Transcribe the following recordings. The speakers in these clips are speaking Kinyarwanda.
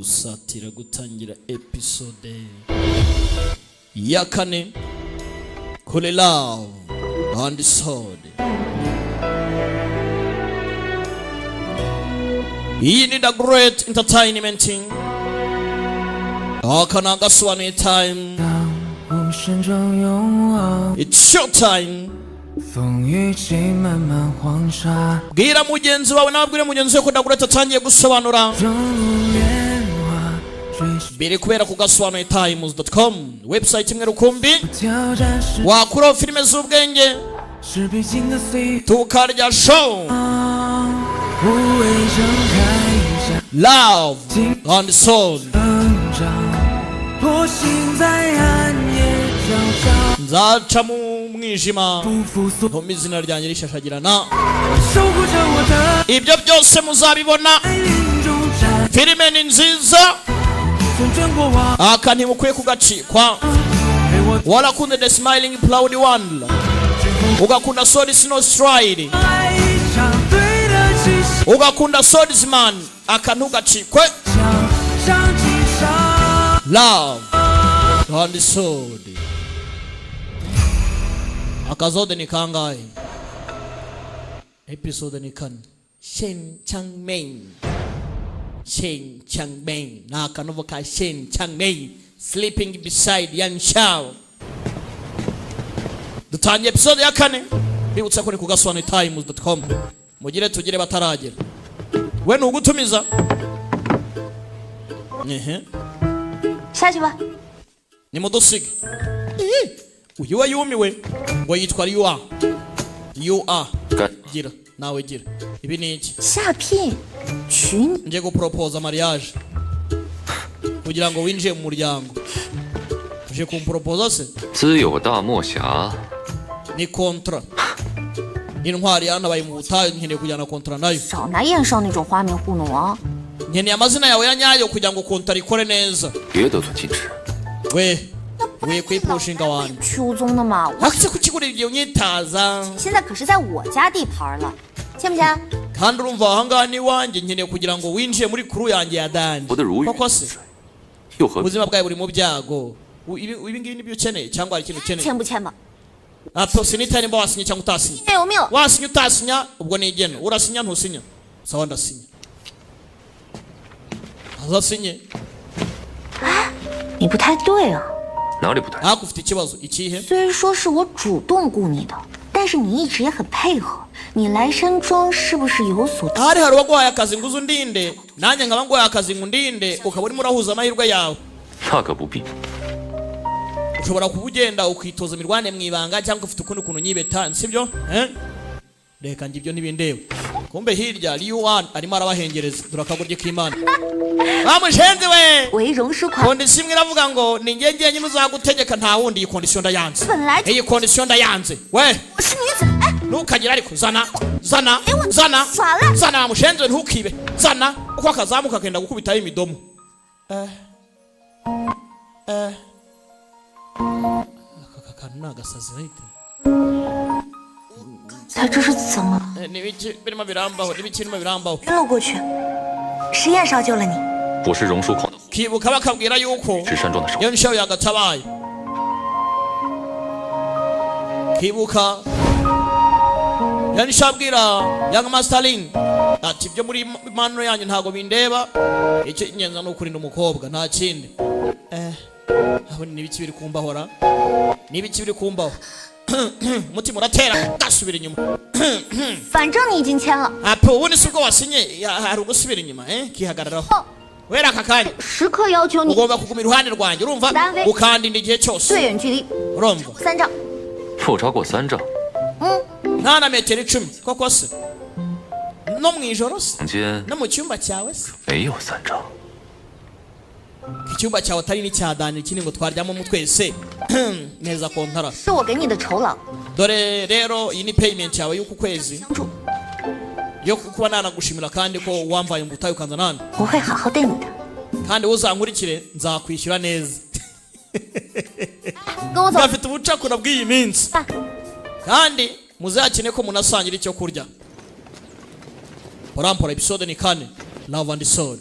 dusatira gutangira episode ya kane kuri Love and Sword. Iyi ni The Great Entertainment. Akana gaswane time. It's show time. Gira mugenzi wawe nabwire mugenzi we ko The Great atangiye gusobanura. Biri kubera ku gaswanetimes.com website imwe rukumbi wakura filime z'ubwenge tukarya show Love and Sword. Nzaca mu mwijima ntumwe izina ryanjye rishashagirana, ibyo byose muzabibona. Filime ni nziza, aka ntimukwiye kugacikwa. Warakunde The Smiling Proud One, ugakunda Sword Snow Stride, ugakunda Swordsman, aka ntugacikwe. Love and Sword. Akazode ni kangahe? Episode ni kane. Shen Changmei. Shen Changmei. Na kanovo ka Shen Changmei sleeping beside Yan Shao. Dutangiye episode ya kane. Bibutsa ko ni ku gaswanetimes.com. Mugire tugire bataragera. We nugutumiza. Shajiba. Ni mudusige. Uyu wa yumiwe ngo yitwa you are gira nawe gira. Ibi ni iki? Shapien. Chun. Nje go propose mariage kugira ngo winjiye mu muryango. Uje kumpropose se? 自有大莫侠 Ni kontra. Intwari yanabaye mu butayu nkeneye kujyana kontra nayo. 少拿燕少那种花名糊弄啊！ Nkeneye amazina yawe ya nyayo kugira ngo kontra ikore neza. 别得寸进尺 We kwipushinga wanyu. 去无踪的嘛， Akse kukigurira iyo nyitaza. 现在可是在我家地盘了，欠不欠？ Kandi urumva ahangaha ni wanjye, nkeneye kugira ngo winjiye muri crew yanjye ya Dani. 我的如玉 Koko se 又何必 ubuzima bwawe buri mu byago. Ibi ngibi nibyo ukeneye cyangwa hari ikintu ukeneye? 欠不欠吧？ Ato sinita nimba wasinye cyangwa utasinya. 命有命。 Wasinya utasinya ubwo ni igeno. Urasinya ntusinya. Sawa ndasinya. Azasinye. 你不太对啊。 哪里不对？ Akufite ikibazo ikihe? 虽然说是我主动雇你的，但是你一直也很配合。你来山庄是不是有所？ Hari wagwaye akazi nguzu ndinde, nanjye nkaba ngwaye akazi ngundinde, ukaba urimo urahuza amahirwe yawe. 那可不必。 Ushobora kubugenda ukitoza imirwane mwibanga cyangwa ufite ukundi kuntu nyibeta, sibyo? Reka ngibyo ntibindeba. Kumbe hirya Liu1 arimo arabahengereza. Durakagurye k'Imana. Bamushenze we. 为荣是款。 Kondisiyo imwe iravuga ngo ni njye nyine uzagutegeka nta wundi. Iyi kondisiyo ndayanze. 本来 Iyi kondisiyo ndayanze. We 我是女子，哎， ntukagira ariko zana 耍赖。 zana bamushenze ntukibe. Zana uko akazamuka kenda gukubitaho imidomo. Aka nagasazi right? 他这是怎么了？ Nibiki birimo birambaho, nibiki birimo birambaho. 晕了过去，是燕少救了你。 我是榕树矿的， Kibuka bakabwira yuko 是山庄的手。 Yan Shao yagatabaye. Kibuka Yan Shao abwira Young Master Lin ati ibyo muri mano yanyu ntago bindeba, icyo inyenza no kurinda umukobwa nta kindi. Aho nibiki biri kumbahora, nibiki biri kumbaho. Mutima uratera gasubira inyuma. 反正你已经签了， Apo ubundi sibwo wasinye hari ugusubira inyuma kihagararaho. Wera aka kanya 时刻要求你 ugomba kuguma iruhande rwanjye, urumva? Ukandinda igihe cyose. 最远距离 Urumva? 3丈。 不超过3丈。 Nta na metero 10 koko se? No mu ijoro se? 房间 No mu cyumba cyawe se? 没有3丈。 Icyumba cyawe atari n'icya Dani kini ngo twaryamo mu twese. Neza kontara. 是我给你的酬劳。 Dore rero iyi ni payment yawe y'uku kwezi. Yo kuba nanagushimira kandi ko wambaye mu butayu kanza nande. 我会好好对你的。 Kandi uzankurikire nzakwishyura neza. 跟我走。 Gafite ubucakura bw'iyi minsi. Kandi muzakine ko munasangira icyo kurya. Porampora episode ni kane. Love and Sword.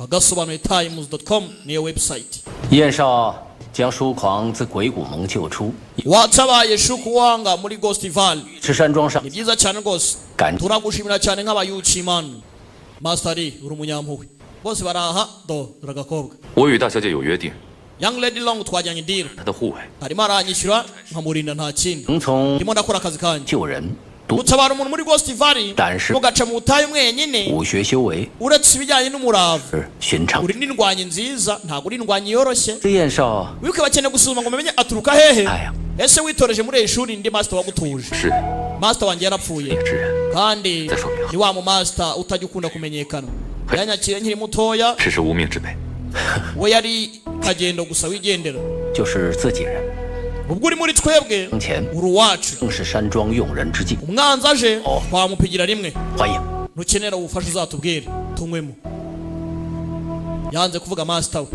bagasobanuye times.com niyo website. 燕少将疏狂自鬼谷盟救出， watabaye Shukwanga muri Ghost Valley. 赤山庄上 Ni byiza cyane rwose. 感 Turagushimira cyane nk'abayucimana. Master uri umunyampuhwe. Bose baraha do turagakobwa. 我与大小姐有约定， Young Lady Long twajyanye deal. 她的护卫。 Harimo aranyishyura nkamurinda nta kindi. 能从 Ndimo ndakora akazi kanjye. 救人、独 Gutabara umuntu muri Ghost Valley. 但是 Mugaca mu butayu mwenyine. 武学修为 Uretse ibijyanye n'umurava. 是寻常。 Uri n'indwanyi nziza ntabwo uri indwanyi yoroshye. 这燕少 Wibuke bakeneye gusuzuma ngo umenye aturuka hehe. Aya. Ese witoreje muri iri shuri ndi master wagutuje. 是 Master wanjye yarapfuye. 也之人， Kandi Ndashobora. ni wa mu master utajya ukunda kumenyekana. Yanyakire nkiri mutoya. 只是无名之辈。 We yari kagendo gusa wigendera. 就是自己人， Ubwo uri muri twebwe 从前 uri uwacu. 正是山庄用人之际。 Umwanzi aje Oh. twamupigira rimwe. 欢迎。 Nukenera ubufasha uzatubwire tunywemo. Yanze kuvuga master we.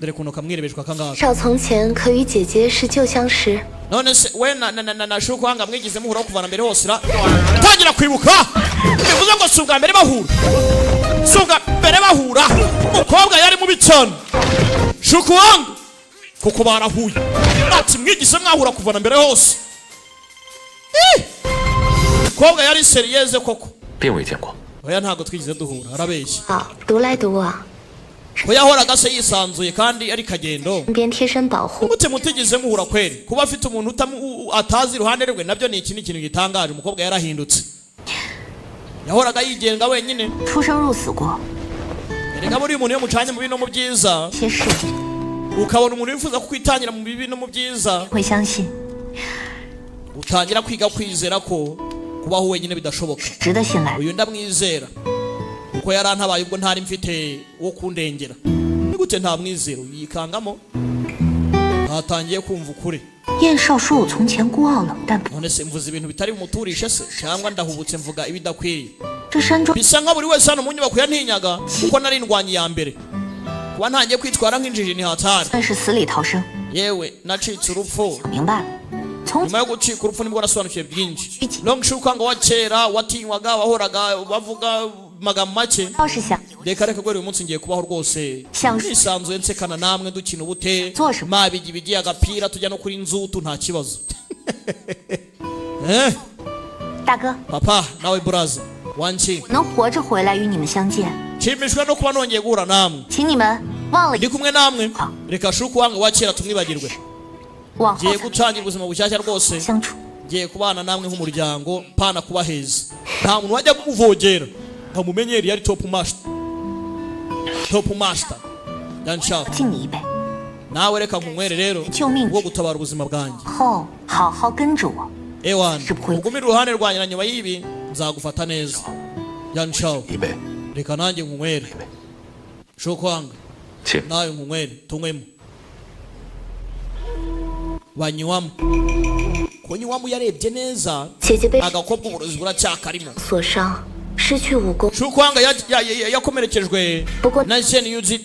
Dore kuno kamwirebeshwa kangaga. 少从前可与姐姐是旧相识， None se we na Shukwanga mwigize muhura kuvana mbere hose ra. Tangira kwibuka. Bivuze ngo si ubwa mbere bahura. Si ubwa mbere bahura. Umukobwa yari mubi cyane. Shukwanga kuko barahuye. Ati mwigize mwahura kuvana mbere hose. Umukobwa yari serieze koko. 并未见过。 Oya ntago twigize duhura arabeshya. 好，独来独往， Ko yahoraga se yisanzuye kandi ari kagendo. 身边贴身保护。 Mute mutigeze muhura kweri. Kuba afite umuntu atazi iruhande rwe nabyo ni ikintu gitangaje. Umukobwa yarahindutse. Yahoraga yigenga wenyine. 出生入死过 Erega muri umuntu yo mucanye mu bino mu byiza. 些事， Ukabona umuntu wifuza kukwitangira mu bibi no mu byiza. 会相信 Utangira kwiga kwizera ko kubaho wenyine bidashoboka. 值得信赖。 Uyu ndamwizera. Kuko yarantabaye ubwo ntari mfite wo kundengera. Ni gute nta mwizero yikangamo. Hatangiye kumva ukuri. 燕少说我从前孤傲冷淡， None se mvuze ibintu bitari bumuturishe se cyangwa ndahubutse mvuga ibidakwiriye. 这山庄 Bisa nka buri wese hano mu nyubako yantinyaga kuko nari indwanyi ya mbere. Kuba ntangiye kwitwara nk'injiji ni hatari. 算是死里逃生。 Yewe nacitse urupfu. 明白了，从 Nyuma yo gucika urupfu nibwo nasobanukiye byinshi. Long Shukwanga wa kera watinywaga wahoraga bavuga magambo make. 要是想 Reka reka gwere uyu munsi ngiye kubaho rwose. Shang- Nisanzuye nsekana namwe dukina ubute. Zose. Mabigi bigiye agapira tujya no kuri nzutu nta kibazo. 大哥 Papa nawe brother wanchi 能活着回来与你们相见， nshimishwa no kuba nongeye guhura namwe. 请你们忘了 Ndi kumwe namwe. Reka Shukwanga wa kera tumwibagirwe. 往后 Ngiye gutangira ubuzima bushyashya rwose. 相处。 Ngiye kubana namwe nk'umuryango pana kuba heza. Nta muntu wajya kumuvogera. Nkamumenyeri yari top master. Top master. Dansha. 敬你一杯， Nawe reka nkunywere rero. 救命 Bwo gutabara ubuzima bwanjye. 后好好跟着我。 Ewan. Shukwe. Ugumira uruhande rwanjye na nyuma y'ibi nzagufata neza. Dansha. 一杯， Reka nanjye nkunywere. Shukwanga. 请 Nawe nkunywere. Tunywemo. Banywamo. Kunywamo yarebye neza. 姐姐被 Agakobwa uburozi buracyakarimo. 所伤，失去武功。 Shukwanga yakomerekejwe Buko- na Shen Yuzi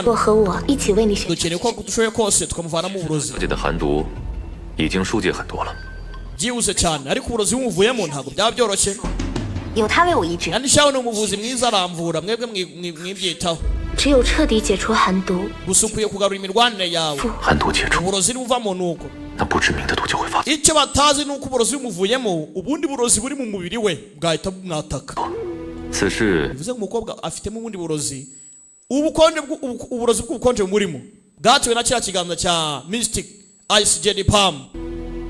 若和我一起为你选， dukeneye ko dushoboye kose tukamuvanamo uburozi 小姐的寒毒已经疏解很多了。 byihuse cyane ariko uburozi bumuvuyemo ntabwo byaba byoroshye 有他为我医治， kandi shawe ni umuvuzi mwiza aramvura mwebwe mwibyitaho 只有彻底解除寒毒， gusa ukwiye kugarura imirwanire yawe 寒毒解除， uburozi nibuvamo nuko 那不知名的毒就会发作。 icyo batazi ni uko uburozi bumuvuyemo ubundi burozi buri mu mubiri we bwahita bumwataka 此事 bivuze ngo umukobwa afitemo ubundi burozi ubukonje uburozi bw'ubukonje bumurimo bwatewe na kiriya kiganza cya Mystic Ice Jedi Palm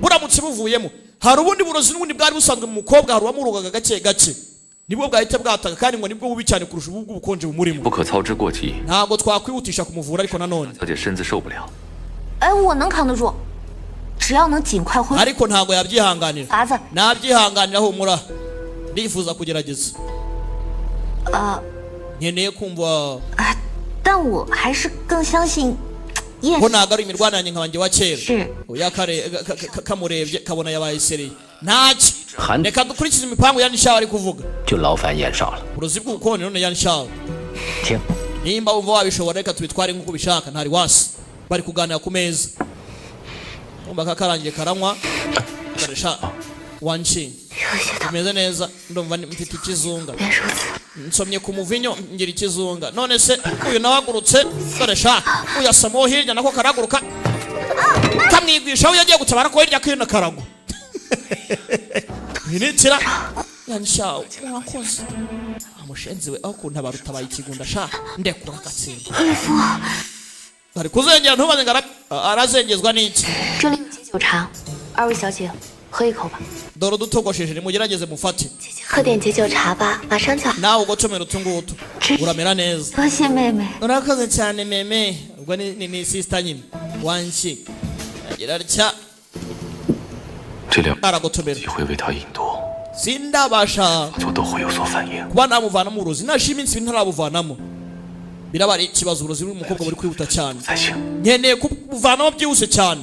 buramutse buvuyemo hari ubundi burozi n'ubundi bwari busanzwe mu mukobwa hari uwamurogaga gake gake nibwo bwahita bwataka kandi ngo nibwo bubi cyane kurusha ubu bw'ubukonje bumurimo 不可操之过急， ntabwo twakwihutisha kumuvura ariko nanone 小姐身子受不了。 哎，我能扛得住，只要能尽快恢复 ariko ntabwo yabyihanganira 法子。 nabyihanganira humura ndifuza kugerageza nkeneye kumva 但我还是更相信燕 ko ntabwo ari imirwana yanjye nkabanjye wa kera 是 oya kamurebye kabona yabaye sereye ntaki 寒 reka dukurikize imipangu ya nishawe ari kuvuga 就劳烦燕少了。 uburozi bw'ubukonje none ya nishawe 听， nimba wumva wabishobora reka tubitware nk'uko ubishaka ntari wasi bari kuganira ku meza kumva kakarangiye karanywa garesha wanshi 热血的， tumeze neza ndumva mfite ikizunga 原如此。nsomye ku muvinyo ngira ikizunga none se uyu nawagurutse dore sha uyasamo hirya nako karaguruka kamwigisha uyu yagiye gutabara ko hirya kino karago binitira yansha wakoze amushenzi we aho kuntabara utabaye ikigunda sha ndekura gatsinda bari kuzengera ntubaze ngara arazengezwa n'iki 这里有解酒茶，2位小姐喝一口吧。 dore dutogosheje nimugerageze mufate 喝点解酒茶吧，马上就好。 nawe ugocomera utungutu uramera neza 多谢妹妹。 urakoze cyane meme ubwo ni sister nyine wanshi agira atya 这两 aragotomera 机会为他引渡， sindabasha 就都会有所反应。 kuba namuvanamo uburozi nashima iminsi ntarabuvanamo biraba ari ikibazo uburozi bw'umukobwa buri kwihuta cyane 才行。 nkeneye kubuvanamo byihuse cyane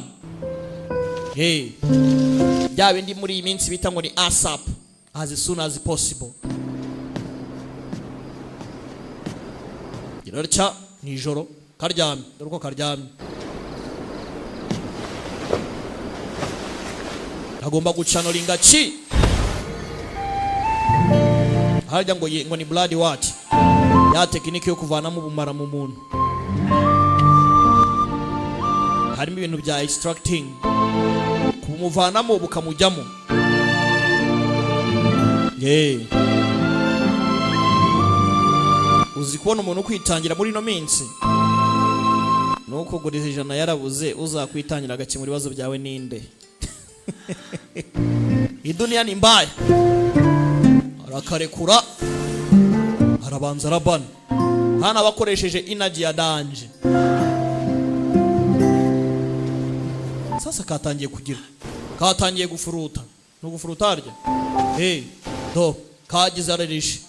bya bindi muri iyi minsi bita ngo ni ASAP as soon as possible gira atya nijoro karyamye dore uko karyamye agomba gucanoringa ki harya ngo ni blood what ya tekinike yo kuvanamo ubumara mu muntu harimo ibintu bya extracting kumuvanamo bukamujyamo uzi kubona umuntu kwitangira muri ino minsi nuko guriza ijana yarabuze uzakwitangira agakemura ibibazo byawe ninde iduniya ni mbaya arakarekura arabanza arabana hana bakoresheje inaji ya danje sasa katangiye kugira katangiye gufuruta no gufuruta arya do kagize ararishe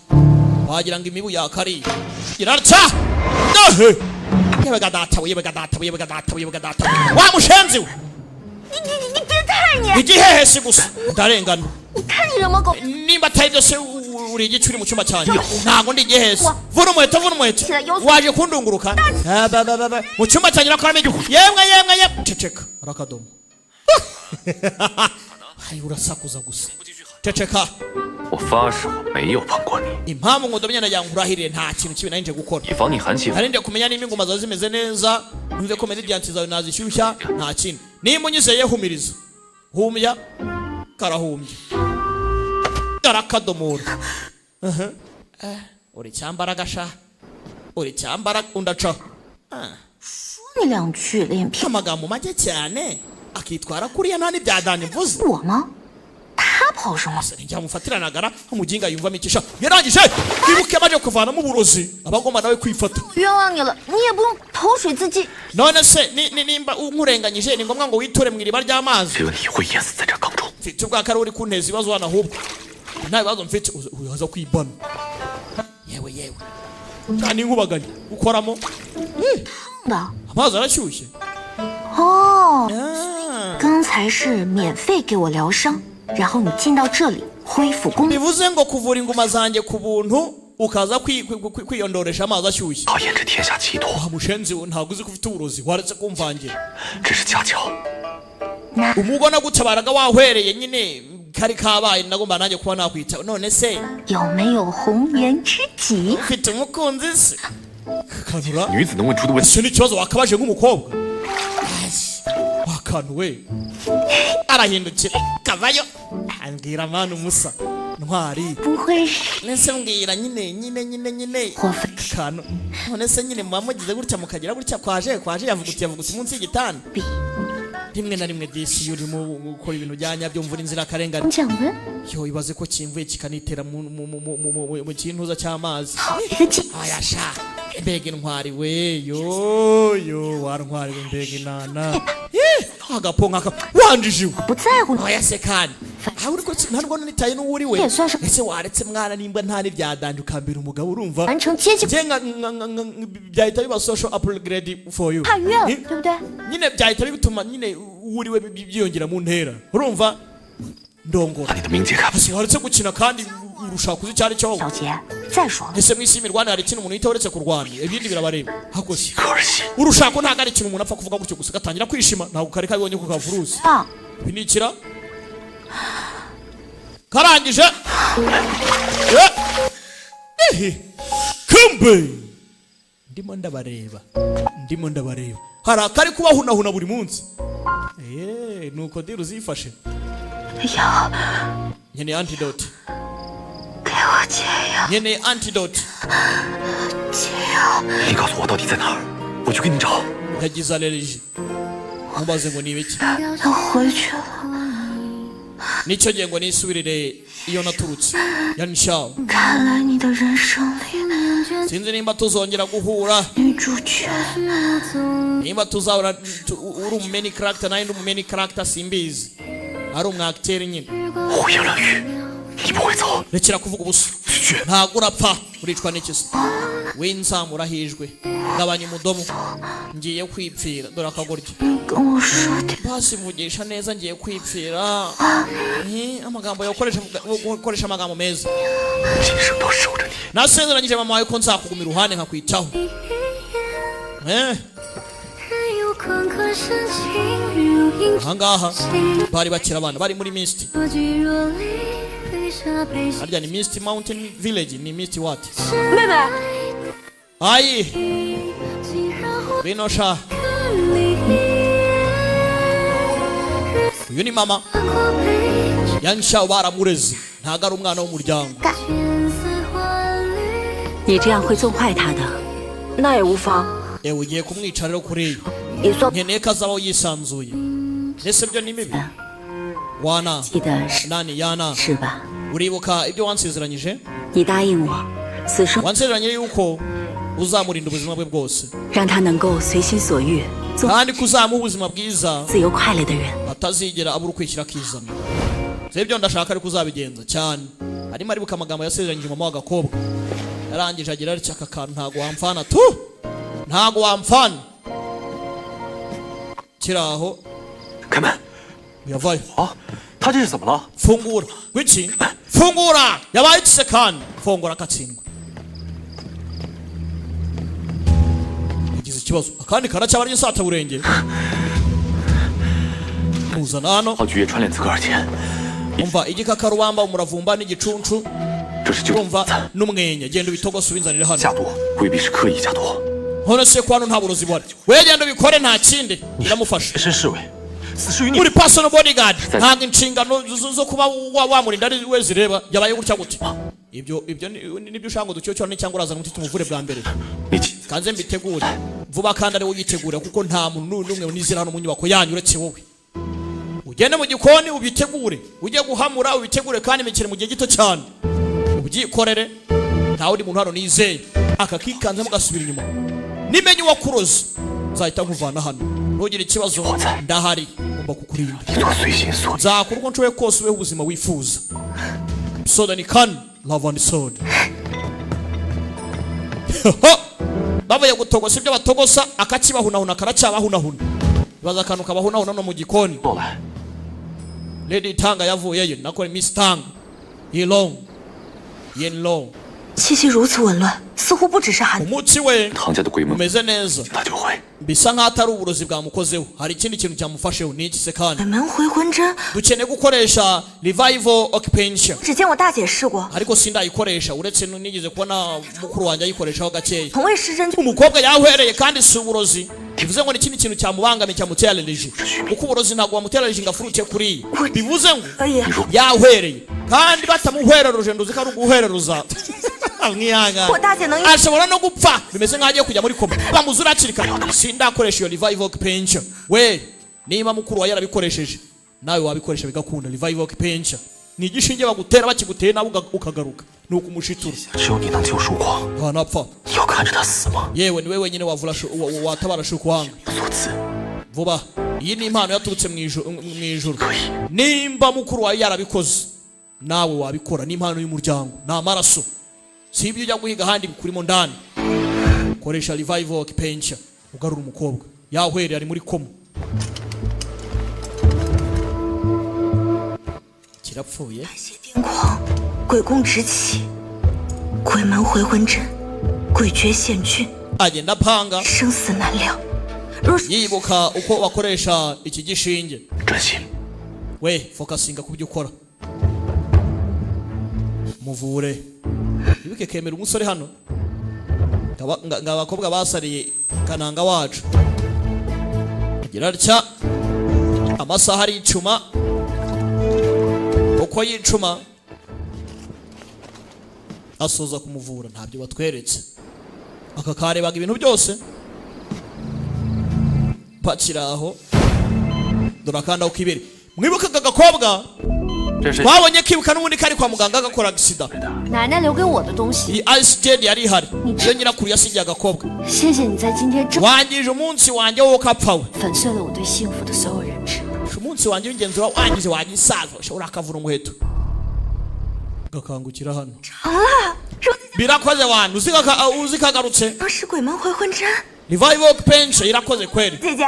wagira ngo imibu yakari irarca yebega data wa mushenzi we 你别看你， igihehesi gusa ndarengana 你看你什么狗？ nimba atari byose uri igicuri mu cyumba cyanjye ntago ndi igihehesi vuna umuheto waje kundunguruka mu cyumba cyanjye nakoramo igihu yemwe ceceka arakadomo hayi urasakuza gusa ceceka 我发誓我没有碰过你， impamvu ngo ndomenya najya nkurahiriye nta kintu kibi narinje gukora 以防你寒气。 narinde kumenya nimba ingoma zawe zimeze neza numve ko mediyanti zawe nazishyushya nta kindi nimba unyizeye humiriza humya karahumbye karakadomora uri cyambaraga sha uri cyambaraga undacaho 说你两句，脸皮。 amagambo make cyane akitwara kuriya nta n'ibyadani mvuze 我吗？他跑什么？ njya mufatiranaga umuginga yumvamo ikisha yarangije ibuke maje kuvanamo uburozi abagomba nawe kwifata 冤枉你了，你也不用投水自尽。 none se nimba unkurenganyije ni ngombwa ngo witure mu iriba ry'amazi 只有你会淹死在这缸中。 mfite ubwakari uri kunteza ibibazo hano ahubwo nta bibazo mfite uzaza kwibana yewe cyane inkubaganye ukoramo 的 amazi arashyushye 哦，刚才是免费给我疗伤，然后你进到这里恢复功能。 bivuze ngo kuvura inguma zanjye ku buntu ukaza kwiyondoresha amazi ashyushye 考验这天下奇毒， wa mushenzi we ntabwo uzi ko ufite uburozi waretse kumvangira 这是家教。 umugona gutabaraga wahwereye nyine kari kabaye nagomba nanjye kuba nakwita none se 有没有红颜知己？ ufite umukunzi se kanura 女子能问出的问题， icyo ni ikibazo wakabaje nk'umukobwa wakantu we arahindukira kavayo ambwira manu musa ntwari 不会是 nese mbwira nyine 火飞？ kantu none se nyine muba mugize gutya mukagira gutya kwaje yavugutse munsi y'igitanda rimwe na rimwe disi iyo urimo gukora ibintu byanya byumvura inzirakarengane 讲文， yo ibaze ko kimvuye kikanitera mu kintuza cy'amazi 一个劲。 ayasha mbega intwari we yo wantwari we mbega inana agapo nkaka wanjije we 不在乎你， ayase kandi aho uri ko ntabwo nitaye n'uwo uri we Yes, sir. ese waretse mwana nimba nta n'ibyadanje ukambira umugabo urumva 完成阶级 nge byahita biba social upgrade for you 跨越了， Eh? 对不对？ nyine byahita bituma nyine uri we byiyongera mu ntera urumva ndongora 把你的名节看不 ese waretse gukina kandi urushaka kuzi icyo ari cyo 小杰，再说了， ese mwisi imirwane hari ikintu umuntu yita uretse kurwana ibindi birabareba hakoze 可儿戏。 urushako ntabwo ari ikintu umuntu apfa kuvuga gutyo gusa gatangira kwishima ntabwo kari kabibonye ko kavuruzi 啊， binikira karangije kumbe ndimo ndabareba hari akari kubahunahuna buri munsi nuko diri uzifashe 药， nkeneye antidote 给我解药， nkeneye antidote 解药。 你告诉我到底在哪儿，我去给你找。 yagize allergie mubaze ngo ni ibiki 要回去了， nicyo gihe ngo nisubirire iyo naturutse yanshao 看来你的人生里， sinzi nimba tuzongera guhura 女主角 nimba tuzahura uri umumeni character nayo ndi umumeni character simbizi ari umwacteur nyine 胡言乱语，你不会走。 rekera kuvuga ubusa ntabwo urapfa uricwa n'ikisa winzamura hijwe gabanya umudomo ngiye kwipfira dore akagoryi 跟我说点， basi mvugisha neza ngiye kwipfira amagambo yakoresha amagambo meza 今生都守着你。 nasezeranyije mama wawe ko nzakugumira iruhande nkakwitaho ahangaha bari bakira abana bari muri Misty harya ni Misty Mountain Village ni Misty what 妹妹， ayi binosha uyu ni mama yansha baramureze ntago ari umwana w'umuryango 你这样会纵坏他的。那也无妨， ewe ugiye kumwica rero kuriya 也算 nkeneye ko azabaho yisanzuye ese byo ni mibi wana 记得是 nani yana 是吧？ uribuka ibyo wansezeranyije 你答应我，此生 wansezeranyije yuko uzamurinda ubuzima bwe bwose 让他能够随心所欲，做 kandi ko uzamuha ubuzima bwiza 自由快乐的人。 atazigera abura ukwishyira akizana ibyo ndashaka ariko uzabigenza cyane arimo aribuka amagambo yasezeranyije mama w'agakobwa yarangije agira atya aka kantu ntago wamfana tu ntago wamfana kiraho 开门。 yavayo 啊，他这是怎么了？ fungura gwiki fungura yabaye ikisekani fungura akatsindwa yagize ikibazo akandi karacyaba ari insata burenge muzana hano 好剧也传脸自个儿钱， umva igikakarubamba umuravumba n'igicuncu 这是救 urumva 子。 n'umwenya genda ubitogose ubinzanire hano 下毒未必是刻意下毒， none se ko hano nta burozi buhari we genda ubikore nta kindi ndamufasha 身侍卫，死事于你。 uri personal bodyguard ntabwo inshingano zo kuba wamurinda ari we zireba yabaye gutya gute ibyo nibyo ushaka ngo ducyo cyane cyangwa uraza ngo tumuvure bwa mbere 你记 kanze mbitegure vuba kandi ari wowe yitegura kuko nta muntu n'umwe nizira hano mu nyubako yanyu uretse wowe ugende mu gikoni ubitegure ujye guhamura ubitegure kandi imikire mu gihe gito cyane ubyikorere nta wundi muntu hano nizeye akakikanze mugasubira inyuma nimenye uwakuroze nzahita nkuvana hano ntugire ikibazo ndahari ngomba kukurinda 你做随心所欲。 nzakora uko nshoboye kose ubeho ubuzima wifuza soda ni kan love and soda bavuye gutogosa ibyo batogosa akakibahunahuna karacyabahunahuna baza akantu kabahunahuna no mu gikoni 过来， Lady Tanga yavuyeyo nako Miss Tanga Yilong Yinlong 气息如此紊乱，似乎不只是寒。 umutsi we 唐家的鬼门， umeze neza 他就会。 bisa nk'aho atari uburozi bwamukozeho hari ikindi kintu cyamufasheho ni iki se kandi 鬼门回魂针， dukeneye gukoresha revival occupation 只见我大姐试过， ariko sindayikoresha uretse nigeze kubona mukuru wanjye ayikoreshaho gakeya 从未施针。 umukobwa yahwereye kandi si uburozi bivuze ngo ni ikindi kintu cyamubangamiye cyamutera allergie kuko uburozi ntabwo wamutera allergie ngo afurute kuriya bivuze ngo 可以， yahwereye kandi batamuhwereruje nduzi ko ari uguhwereruza 我 mwihangane 大姐能 ashobora no gupfa bimeze nk'aho agiye kujya muri koma bamuzura hakiri kare sindakoresha iyo revival occupation we niba mukuru wa yarabikoresheje nawe wabikoresha bigakunda revival occupation ni igishinge bagutera bakiguteye nawe ukagaruka ni ukumushitura 只有你能救疏狂， ntanapfa 你要看着他死吗？ yewe ni we wenyine watabara shukwanga 所赐 vuba iyi ni impano yaturutse mu ijuru 可以。 nimba mukuru wawe yarabikoze nawe wabikora ni impano y'umuryango ni amaraso si ibyo ujya guhiga ahandi bikurimo ndani koresha revival occupation ugarura umukobwa yahwereye ari muri koma kirapfuye 癫狂，鬼功直起，鬼门回魂针，鬼诀现菌， agenda apanga 生死难料。若是 yibuka uko wakoresha iki gishinge 专心， we fokasinga ku byo ukora muvure ibuke kemera umusore hano ngabakobwa basariye kananga wacu agira atya amasaha ari icuma uko yicuma asoza kumuvura ntabyo batweretse aka karebaga ibintu byose pakiraho durakanda ukibere mwibuka agakobwa twabonye kibuka n'ubundi kari kwa muganga agakora accident 奶奶留给我的东西。 iyi ice jet yari ihari iyo nyirakuru yasigiye agakobwa 谢谢你在今天这 wangije umunsi wanjye wowe ukapfawe 粉碎了我对幸福的所有认知。 umunsi wanjye w'ingenzi wangize wagisaza ushobora akavura umuheto gakangukira hano 成了，周 birakoze wantu uzikagarutse 当使鬼门回魂针， revival pension irakoze kweli 姐姐，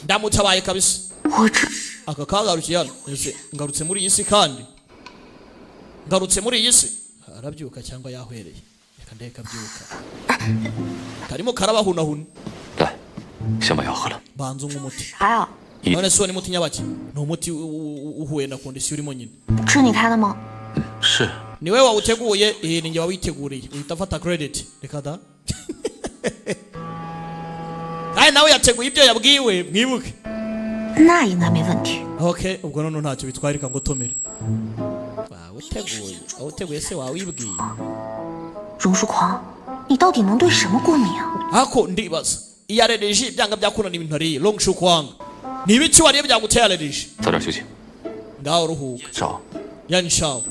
ndamutabaye kabisa 我这 aka kagarukiye hano ese ngarutse muri iyi si kandi ngarutse muri iyi si arabyuka cyangwa yahwereye reka ndeka byuka karimo karabahunahuna 来，先把药喝了。 banza unywa umuti 啥呀？ none si wo ni muti nyabaki ni umuti uhuye na kondisiyo urimo nyine 是你开的吗？ 是， ni we wawuteguye ni njye wawiteguriye uhita afata credit reka da kandi nawe yateguye ibyo yabwiwe mwibuke 那应该没问题。 okay ubwo none ntacyo bitwarika ngo tomere wawuteguye se wawibwiye 榕树狂，你到底能对什么过敏啊？ ako ndibaza iyo aleriji byanga byakunana ibintu ariye long shukwanga ni ibiki wariye byaguteye aleriji 早点休息。 ngaho ruhuka 少， yanishawe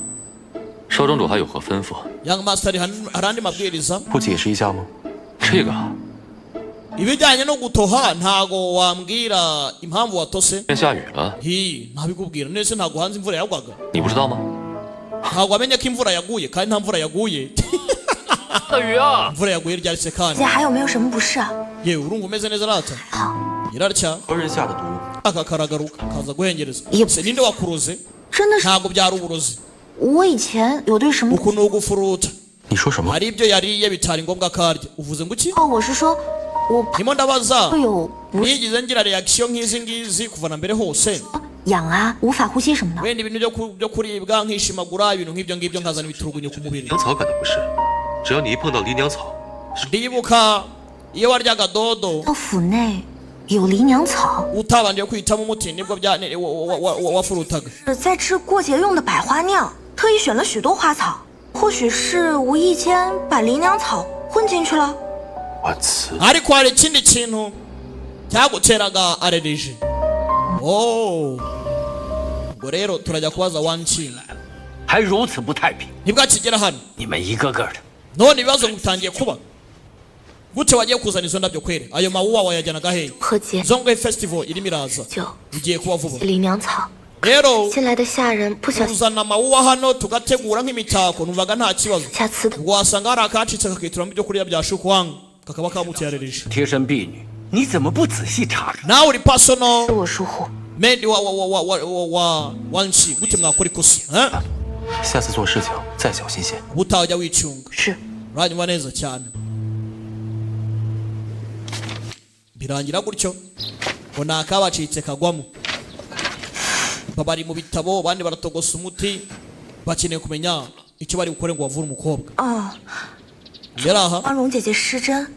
少庄主还有何吩咐？ young master hari andi mabwiriza 不解释一下吗？这个啊， ibijyanye no gutoha ntago wambwira impamvu watose 天下雨了， hi ntabikubwira nese ntago hanze imvura yagwaga 你不知道吗？ ntago wamenye ko imvura yaguye kandi nta mvura yaguye 大雨啊！ imvura yaguye ryari se 姐 kandi 姐还有没有什么不适啊？ yewe urumva umeze neza rata 好， irarya 何人下的毒？ aka karagaruka kaza guhengereza Yep. se ninde wakuroze 真的是， ntago byari uburozi 我以前有对什么？ uku ni ugufuruta 你说什么？ hari ibyo yariye bitari ngombwa ko arya uvuze ngo iki 哦，我是说，我怕 ndimo ndabaza 会有不 niyigize ngira reaction nk'izi ngizi kuva na mbere hose 痒啊、无法呼吸什么的。 wenda ibintu byo kuribwa nkishimagura ibintu nk'ibyo ngibyo nkazana ibiturugunyo ku mubiri 娘草可能不是，只要你一碰到狸娘草， ndibuka iyo waryaga dodo 到府内有狸娘草， utabanje kwitamo umuti nibwo wafurutaga 是在治过节用的百花酿，特意选了许多花草，或许是无意间把狸娘草混进去了。 我操！ ariko hari ikindi kintu cyaguteraga aleriji oh ubwo rero turajya kubaza wankinga 还如此不太平， nibwo akigera hano 你们一个个的， none ibibazo bitangiye kuba gute wagiye kuzana izo ndabyo kwere ayo mawuwa wayajyanaga hehe 贺节 zongwe festival irimo iraza 就 igiye kuba vuba 狸娘草， rero 新来的下人不小心 kuzana amawuwa hano tugategura nk'imitako numvaga nta kibazo 瑕疵的， ubwo wasanga hari akacitse kakituramo ibyo kurya bya shukwanga kakaba kamuteye aleriji 贴身婢女，你怎么不仔细查查？ nawe uri personal 是我疏忽。 made wanshi gute mwakora ikosa eh? 下次做事情再小心些。 utajya wicunga 是， uranyuma neza cyane birangira gutyo ngo ni akabacitse kagwamo bari mu bitabo abandi baratogosa umuti bakeneye kumenya icyo bari bukore ngo bavure umukobwa 哦， mbere aha 帮蓉姐姐施针，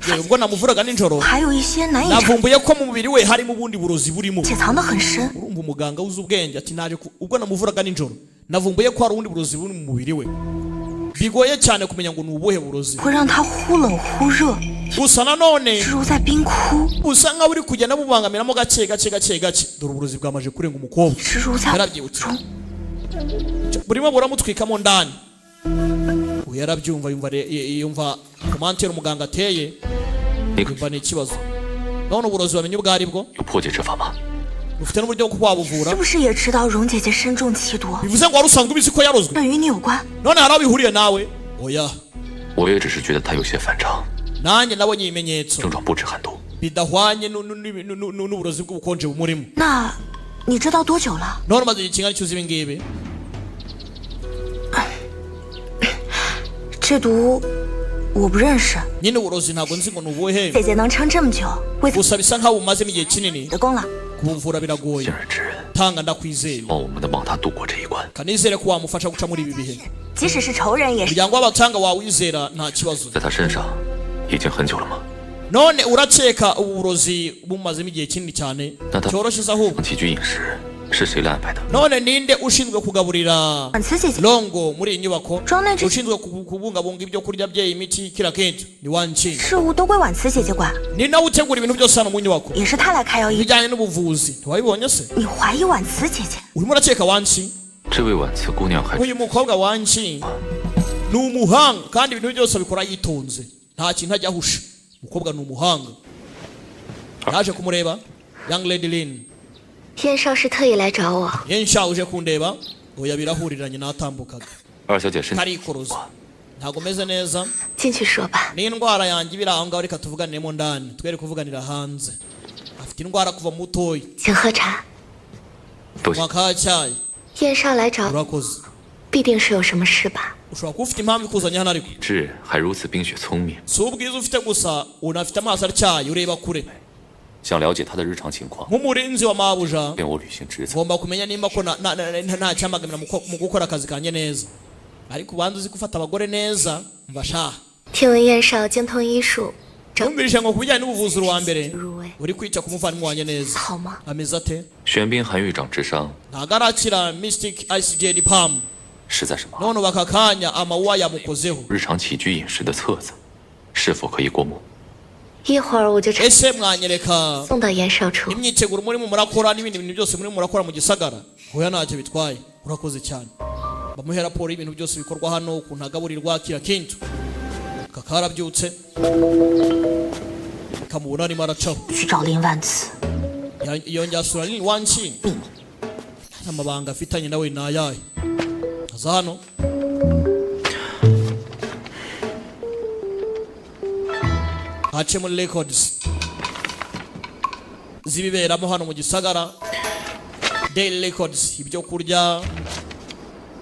yewe ubwo namuvuraga nijoro 还有一些难以查， navumbuye ko mu mubiri we harimo ubundi burozi burimo 且藏得很深。 urumva umuganga uzi ubwenge ati naje ubwo namuvuraga nijoro navumbuye ko hari ubundi burozi buri mu mubiri we bigoye cyane kumenya ngo ni ubuhe burozi 会让她忽冷忽热， gusa nanone 置如在冰窟， usa nkaho uri kugenda bubangamiramo gake dore uburozi bwamaje kurenga umukobwa 置如在 yarabyibutse 中。 burimo buramutwikamo ndani ubu yarabyumva yumva komantera umuganga ateye 你可 yumva ni ikibazo none uburozi bamenye ubwo ari bwo 有破解之法吗？ ufite n'uburyo bwo wabuvura 是不是也知道蓉姐姐身中奇毒， bivuze ngo wari usanzwe ubizi ko yarozwe 对与你有关？ none hari aho bihuriye nawe oya 我也只是觉得他有些反常， nanjye nabonye ibimenyetso 症状不止寒毒。 bidahwanye n'uburozi bw'ubukonje bumurimo 那你知道多久了？ none umaze igihe kingana cyuzi ibi ngibi 这毒我不认识， nyine uburozi ntabwo nzi ngo ni ubuhe 姐姐能撑这么久，为 gusa bisa nkaho bumazemo igihe kinini 的功了。kumvura biragoye 信任之人， tanga ndakwizeye 望我们能帮他度过这一关。 kanizere ko wamufasha guca muri ibi bihe 即使是仇人也是。 umuryango w'abatanga wawizera nta kibazo 在他身上已经很久了吗？ none urakeka uburozi bumazemo igihe kinini cyane 那他 cyoroshye ahubwo 起居饮食是谁来安排的？ none ninde ushinzwe kugaburira 婉慈姐姐， longo muri iyi nyubako 庄内这 ushinzwe kubungabunga ibyo kurya bye imiti kila kintu ni wanchi 事务都归婉慈姐姐管， ni nawe utegura ibintu byose hano mu nyubako 也是她来开药医。 ibijyanye n'ubuvuzi ntiwabibonye se 你怀疑婉慈姐姐？ urimo urakeka wanchi 这位婉慈姑娘还 uyu mukobwa wanchi ni umuhanga kandi ibintu byose abikora yitonze nta kintu ajya ahusha umukobwa ni umuhanga yaje kumureba young lady Lin 燕少是特意来找我， yensha uje kundeba oya birahuriranye natambukaga 二小姐身体 ntarikoroza ntago meze neza 进去说吧。 ni indwara yanjye ibiri aho ngaho reka tuvuganiremo ndani twere kuvuganira hanze afite indwara kuva mutoya 请喝茶。 都行。 mwaka cyayi 燕少来找， urakoze 必定是有什么事吧？ ushobora kuba ufite impamvu ikuzanye hano ariko 智还如此冰雪聪明， si ubwiza ufite gusa unafite amaso atyaye ureba kure 想了解她的日常情况， nk'umurinzi wa mabuja 便我履行职责。 ngomba kumenya nimba ko nta cyamagamira mu gukora akazi kanjye neza ariko ubanza uzi gufata abagore neza mbashaha 听闻燕少精通医术，找 numvise ngo ku bijyanye n'ubuvuzi uwa mbere 入围， uri kwita ku muvandimwe wanjye neza 好吗？ ameze ate 玄彬韩狱长智商 ntago arakira mystic ICJ palm 是在什么？ none ubu aka kanya amawuwa yamukozeho 日常起居饮食的册子，是否可以过目？ 一会儿我就 ese mwanyereka 送到燕少处。 imyiteguro murimo murakora n'ibindi bintu byose murimo murakora mu gisagara hoya ntacyo bitwaye urakoze cyane bamuhe raporo y'ibintu byose bikorwa hano ukuntu agaburirwa kira kintu kakarabyutse kamubona arimo aracaho 去找林万慈， yongera asura nini wanshi amabanga afitanye nawe ni ayahe aza hano hace muri records zibiberamo hano mu gisagara daily records ibyo kurya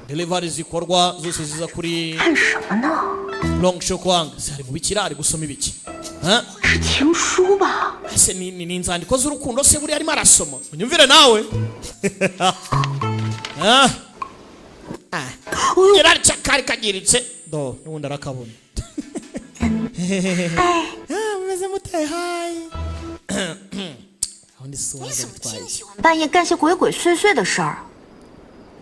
delivery zikorwa zose ziza kuri 看什么呢？ long show kwanga zari mu bikira ari gusoma ibiki ha 是情书吧？ ese ni inzandiko z'urukundo se buri arimo arasoma unyumvire nawe ah gerari cyakari kagiritse do nubundi arakabona meze mute hayi aho ndi suwa 你怎么 bitwaye 净喜欢半夜干些鬼鬼祟祟的事儿？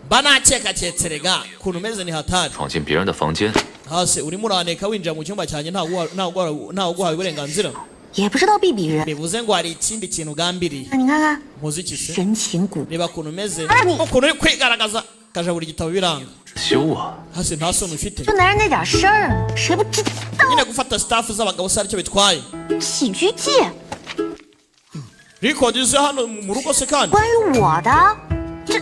mba nakeka rega ukuntu umeze ni hatari 闯进别人的房间， hasi urimo uraneka winjira mu cyumba cyanjye ntawe uguhaye uburenganzira 也不知道避避人。 bivuze ngo hari ikindi kintu ugambiriye 那你看看， muzi iki se 神情古， reba ukuntu umeze Arani. ukuntu uri kwigaragaza kaja buri gitabo biranga 羞啊！ hasi nta soni ufite 就男人那点事儿，谁不知道？ nyine gufata staff z'abagabo se aricyo bitwaye 喜剧界 record ze hano mu rugo se kandi 关于我的，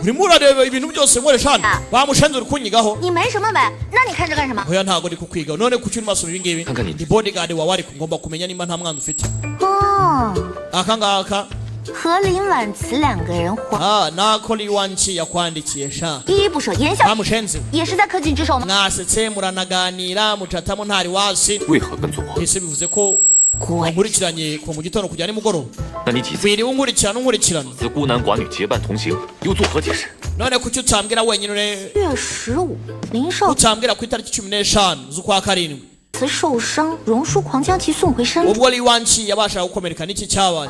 urimo urareba ibintu byose nkoresha hano bamushenze uri kunyigaho 你没什么呗？那你看这干什么？ oya ntago ndi kukwiga none kuki urimo asoma ibi ngibi Kankani. ndi bodyguard wawe ariko ngomba kumenya nimba nta mwana ufite 哦， aka ngaka 和林婉慈两个人花， nako liwanchi yakwandikiye sha 依依不舍，言笑 bamushenze 也是在恪尽职守吗？ mwasetse muranaganira mucatamo ntari wasi 为何跟踪我？ ese bivuze ko 果 nkurikiranye kuva mu gitondo kujya nimugoroba 那你几次 wiriwe unkurikirana unkurikirana 此孤男寡女结伴同行，又作何解释？ none kuki utambwira wenyine ure 月15，林少 utambwira ku itariki 15 z'ukwa karindwi 慈受伤，荣叔狂将其送回山中 ubwo liwanchi yabashaga gukomereka n'iki cyabaye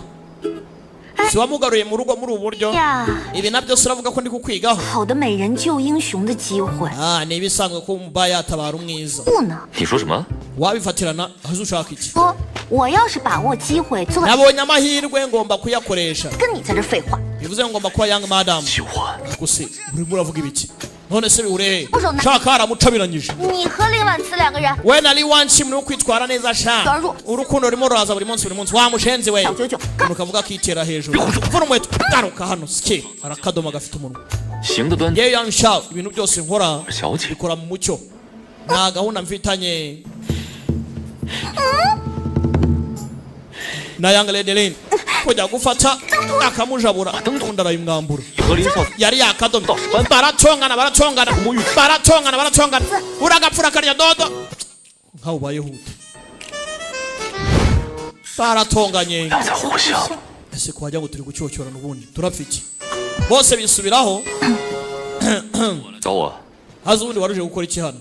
si wamugaruye mu rugo muri ubu buryo 呀！ ibi nabyo se uravuga ko ndi kukwigaho 好的美人救英雄的机会， ni ibisanzwe ko umubaya yatabara umwiza 不呢？ 你说什么？ wabifatirana aho ushaka iki 说我要是把握机会做到， nabonye amahirwe ngomba kuyakoresha 跟你在这废话， bivuze ngo ngomba kuba young madam 羞啊！ gusa urimo uravuga ibiki none se biwurehe Uzo- shaka haramucabiranyije 你和林婉慈两个人 we na liwanchi muri kwitwara neza sha Garu. urukundo rurimo ruraza buri munsi wamushenzi we 小九九， ukuntu kavuga kitera hejuru vuna umuheto garuka hano ski arakadoma gafite umunwa 行得端， yewe yansha ibintu byose nkora 小姐， bikora mu mucyo nta gahunda mfitanye na young lady Lin kujya gufata akamujabura undi arayimwambura 你和林少 yari yakadomye baracongana uragapfura karya dodo nkaho ubaye hute baratonganye 在互相， ese ko wajya ngo turi gucyocyorana ubundi turapfa iki bose bisubiraho 找我， haza ubundi waruje gukora iki hano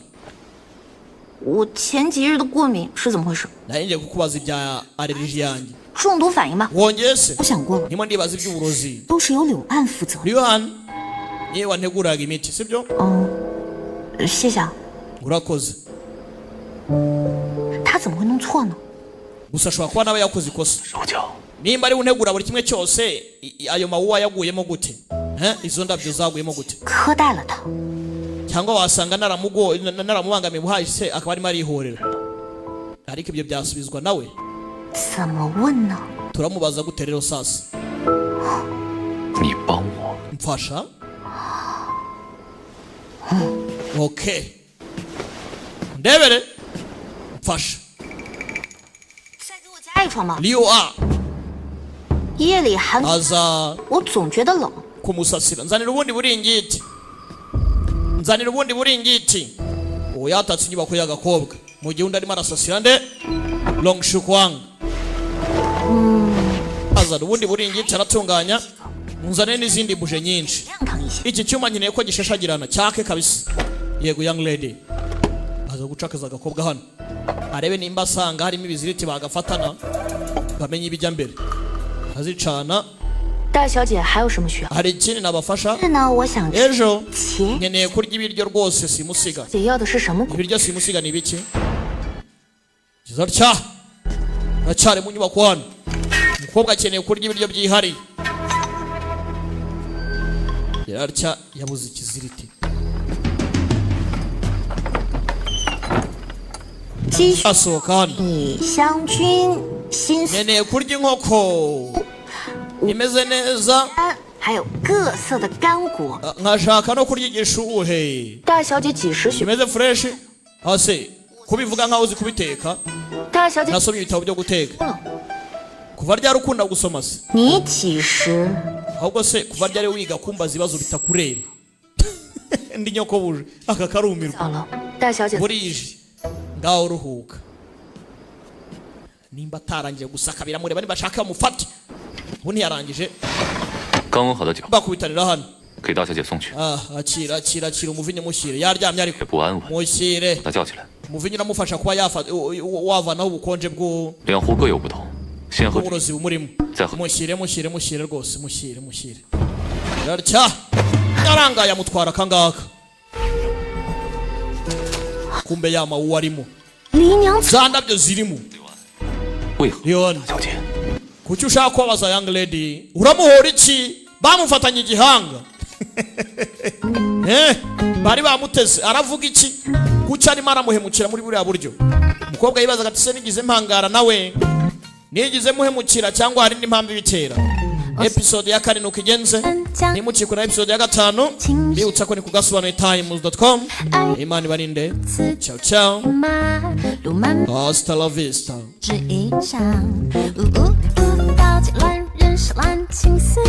我前几日的过敏是怎么回事？ naye ngiye kukubaza ibya allergie yanjye 中毒反应吗？ wongeye se 我想过了， ndimo ndibaza iby'uburozi 都是由柳岸负责。 Yohani niwe wanteguraga imiti sibyo 谢谢啊， urakoze 他怎么会弄错呢？ gusa ashobora kuba nawe yakoze ikosa 手脚， nimba ari untegura buri kimwe cyose ayo mawuwa yaguyemo gute izo ndabyo zaguyemo gute 苛待了他， cyangwa wasanga naramubangamiye buhahise akaba arimo arihorera ariko ibyo byasubizwa nawe 怎么问呢？ turamubaza gute rero sasa 你帮我， mfasha okay ndebere mfasha 再给我加一床吧。 Leo A 夜里寒， aza 我总觉得冷。 kumusasira nzanira ubundi buringiti nzanira ubundi buringiti uwo yatatse inyubako y'agakobwa mu gihe undi arimo arasasira nde Long Shukwang azana ubundi buringiti aratunganya nzanire n'izindi buje nyinshi 亮堂一些。 iki cyuma nkeneye ko gishashagirana cyake kabisa yego young lady aza gucakaza agakobwa hano arebe nimba asanga harimo ibiziriti bagafatana bamenye ibijya mbere azicana 大小姐还有什么需要？ hari ikindi nabafasha 是呢，我想吃 ejo 茄， nkeneye kurya ibiryo rwose simusiga 姐要的是什么果？ ibiryo simusiga ni ibiki zatya aracyari mu nyubako hano umukobwa akeneye kurya ibiryo byihariye yararya yabuze ikiziriti 鸡血 asohoka hano 米香菌、新丝 nkeneye kurya inkoko imeze neza 干，还有各色的干果。 nkashaka no kurya igishuhe 大小姐几时学？ kimeze fresh hase kubivuga nkaho uzi kubiteka 大小姐 nasomye ibitabo byo guteka kuva ryari ukunda gusoma se 你几时？ ahubwo se kuva ryari wiga kumbaza ibibazo bitakureba ndi nyoko buje aka karumirwa 早了，大小姐 burije ngaho uruhuka nimba atarangiye gusaka biramureba niba ashaka bamufate ubu ntiyarangije 刚温好的脚， bakubitanira hano 给大小姐送去， akira umuvinyi mushyire yaryamye 也 ariko 不安稳， mushyire 把她叫起来。 umuvinyi uramufasha kuba wavanaho ubukonje 两户各有不同，先喝水， bw'uburozi bumurimo 再喝。 mushyire rwose mushyire yarya yarangaye amutwara akangaka kumbe yama uwo arimo 离娘子 za ndabyo zirimo 为何？ Leon 小姐， kuki ushaka kubabaza young lady uramuhora iki bamufatanye igihanga bari bamuteze aravuga iki kuki arimo aramuhemukira muri buriya buryo umukobwa yibazaga ati se nigize mpangara nawe nigize muhemukira cyangwa hari indi mpamvu ibitera episode ya 4 nuko igenze nimukikwe na episode ya 5 mbibutsa ko ni ku gasobanuye.times.com imana ibarinde ciao ciao 马路漫 hasta la vista 指一张，倒起乱人是滥情丝。